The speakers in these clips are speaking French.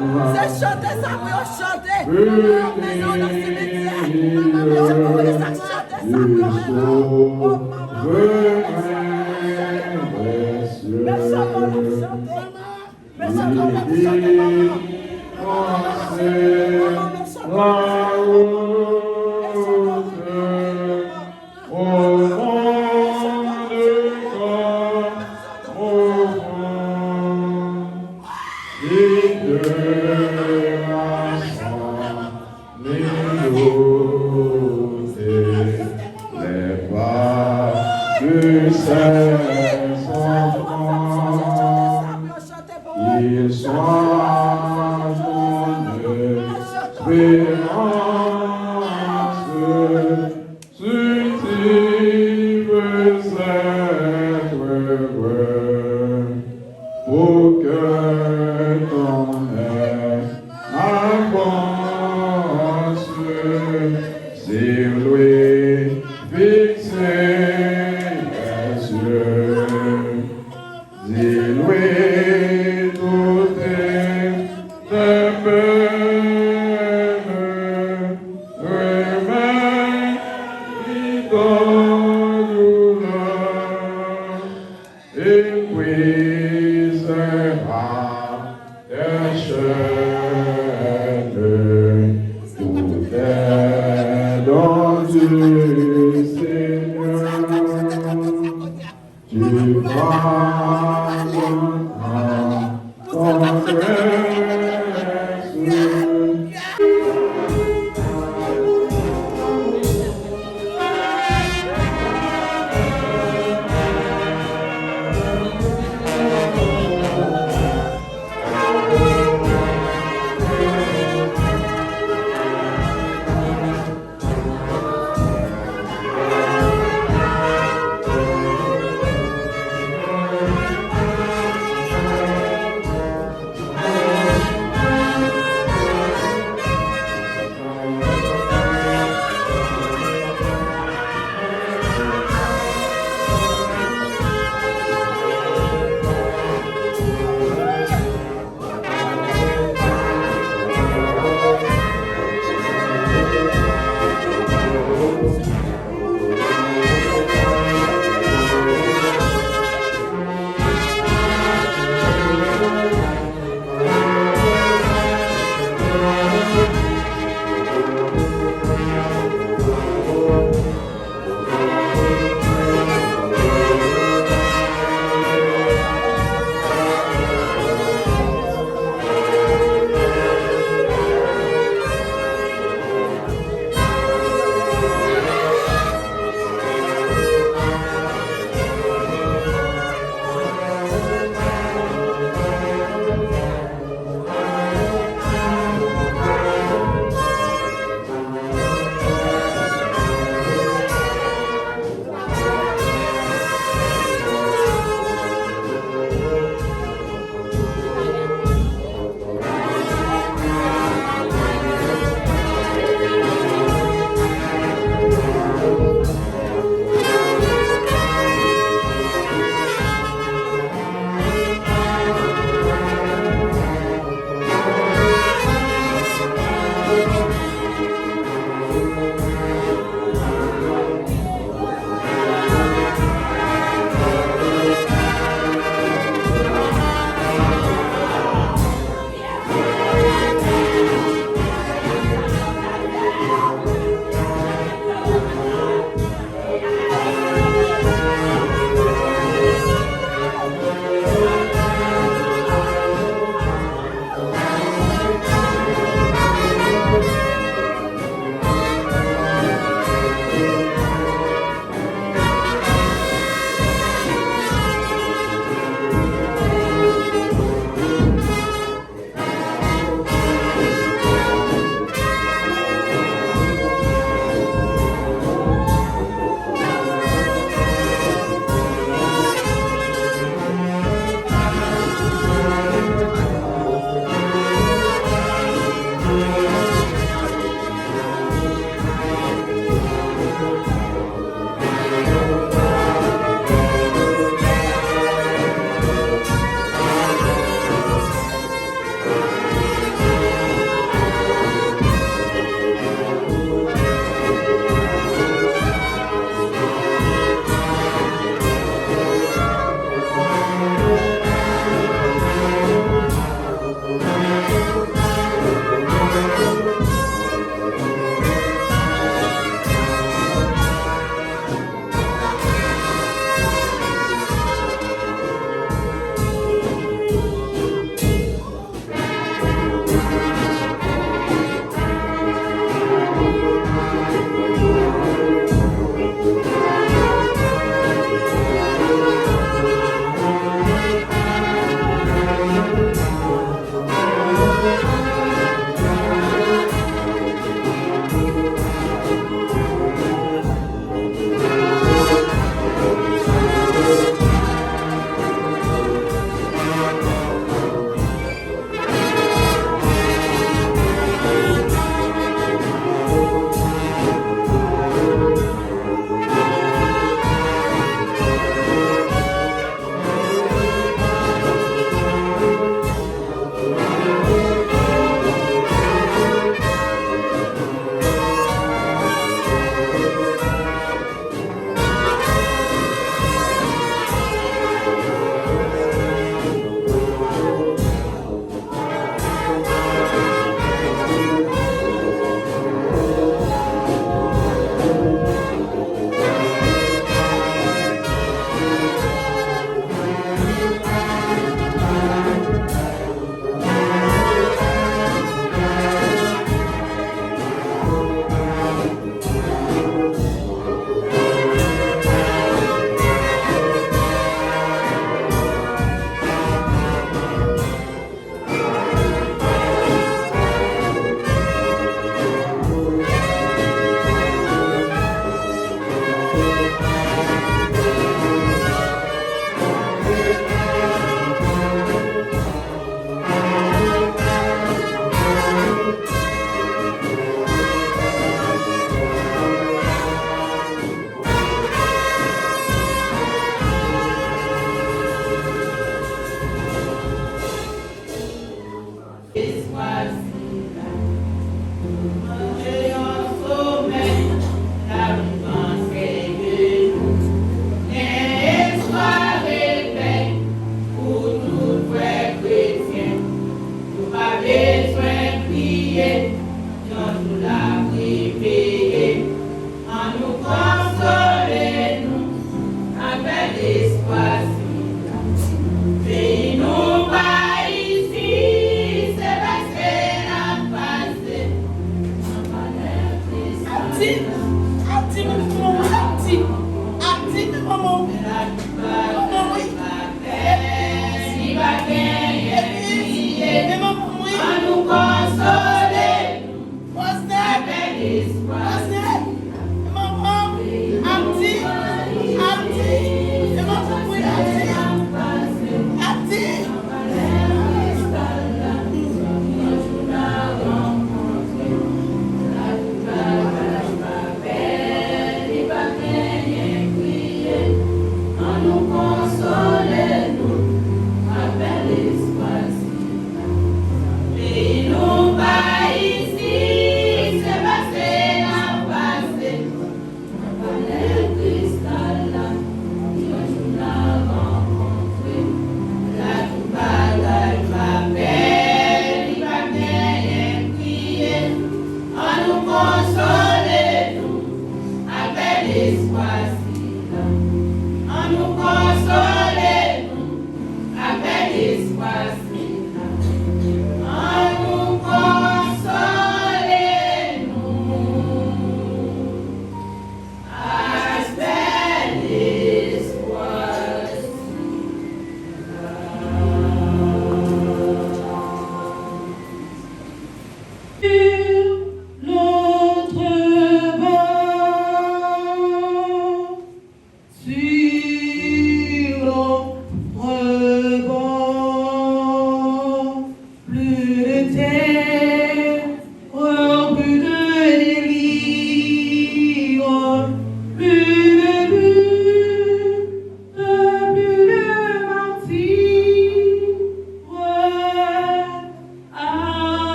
C'est chanter ça pour chanter. Maison dans le cimetière. Je peux ça chanter ça pour oh maman. Merci encore pour chanter. Merci encore pour chanter maman. Maman, merci Il soit donné espérance, suscite cette heureux, pour que ton œil avance sur lui, fixé les yeux, dis-lui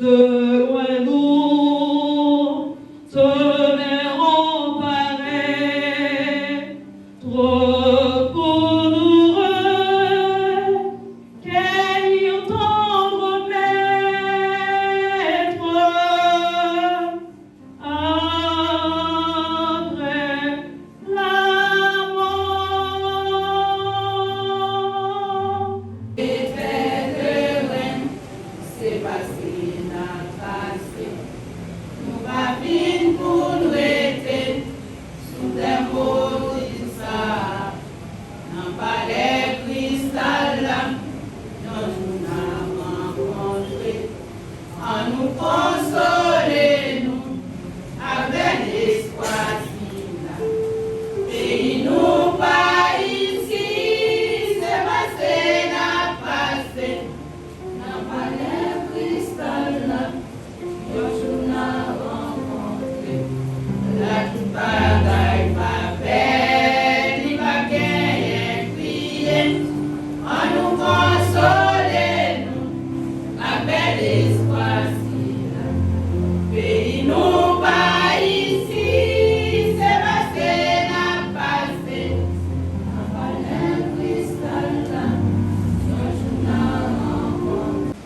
de loin nous te verrons paraître, trop pour nous recueillir tendre maître, après la mort. C'est passé, n'a passé. Nous va venir pour nous aider sous des mots ça. Dans palais cristal là, nous n'avons rencontré. En nous consoler, nous, avec l'espoir là. Pays nous pas ici, c'est passé, n'a passé. Dans palais cristal là, nous n'avons rencontré. La toute bagaille pas belle, il va gagner crier. En nous consoler, nous, avec l'espoir là. Pays nous pas ici, c'est passé, n'a passé. Dans palais cristal là, nous n'avons rencontré.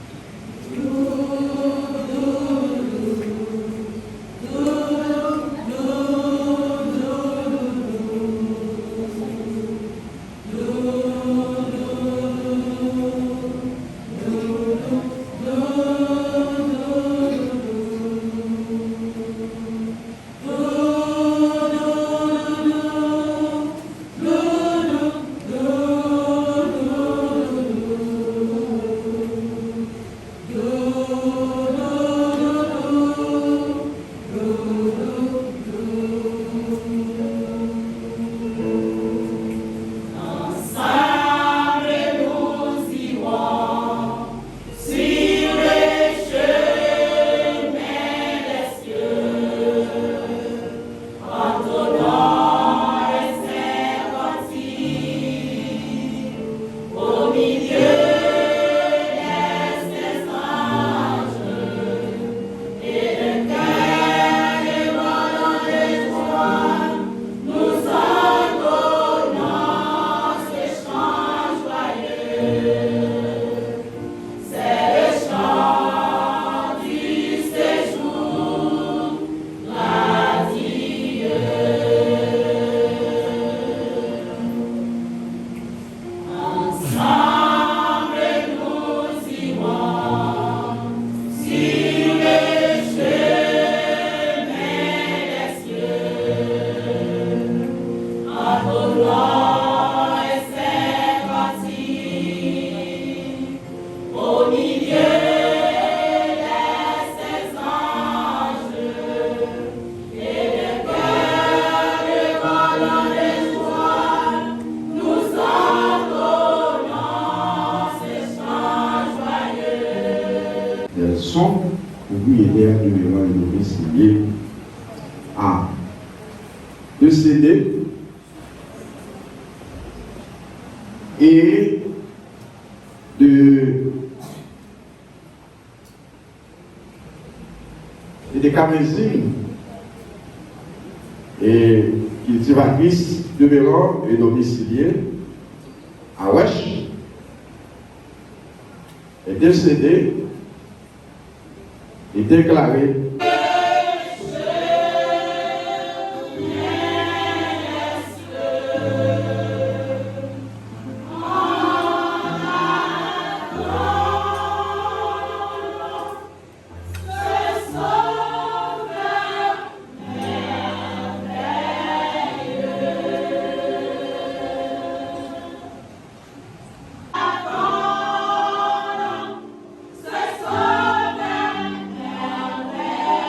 Ensemble nous irons sur le chemin des cieux, entonnant les saints cantiques au milieu des anges, et le cœur débordant de joie, nous entonnons ce chant joyeux. C'est le chant du séjour radieux. Ensemble nous irons sur le chemin des cieux, entonnant les saints cantiques au milieu des saints anges, et le cœur débordant de joie, nous entonnons ce chant joyeux. Elles sont propriétaires du mémoire domicilié à de CD et des camésines et cultivatrices de mémoire et domicilié à Wesh est décédé et déclaré Ce sauveur merveilleux.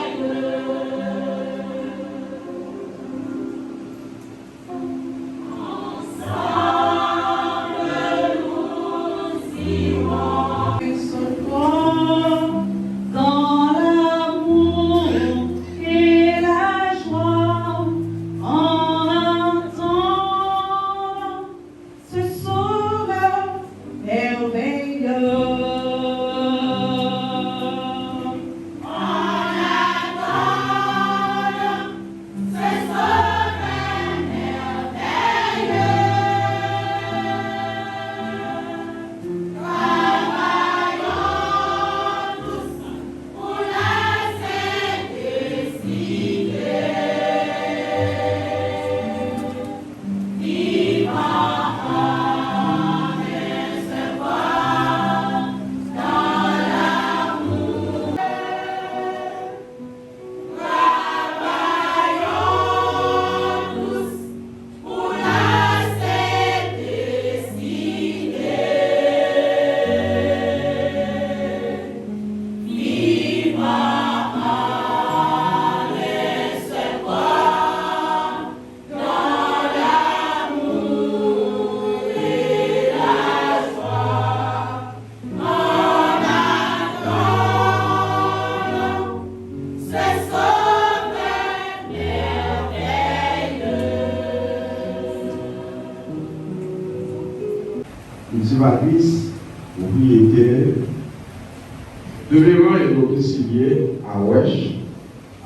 demeurant et domicilié à Wesh,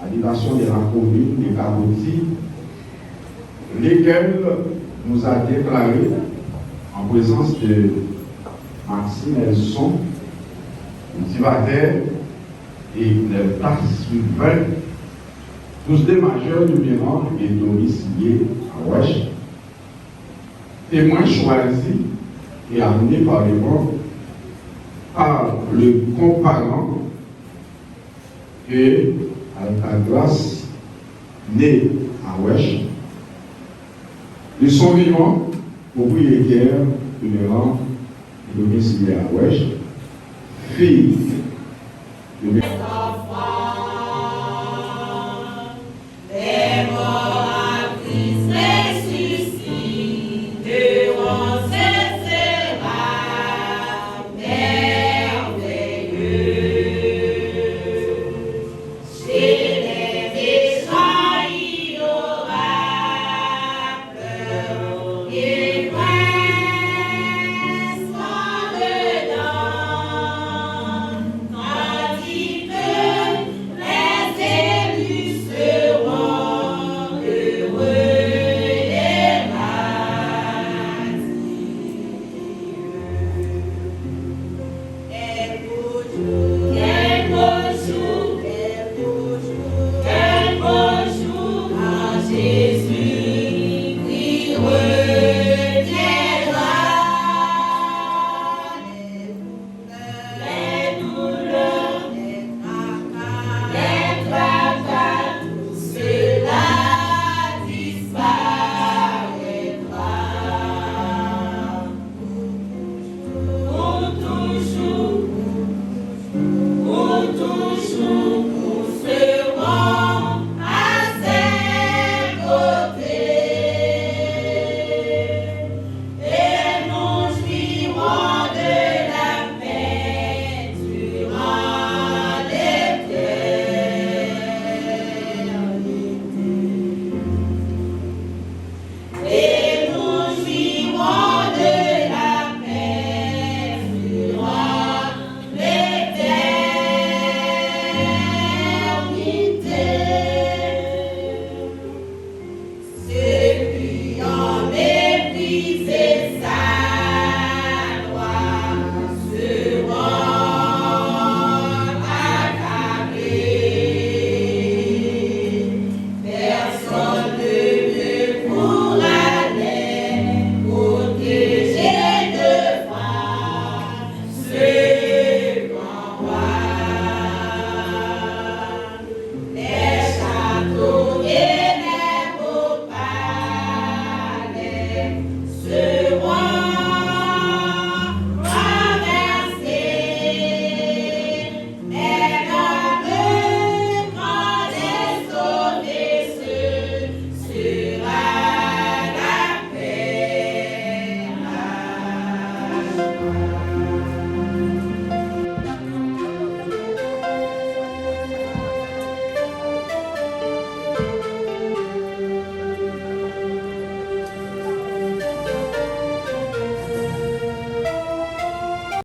habitation de la commune de Cabouti, lesquels nous a déclaré en présence de Maxime Elson, cultivateur et les taxes suivantes, tous des majeurs demeurant et domiciliés à Wesh, témoins choisis et amenés par les morts par le comparant et avec la grâce né à Wesh, de son vivant, propriétaire demeurant et domicilié à Wesh, fille de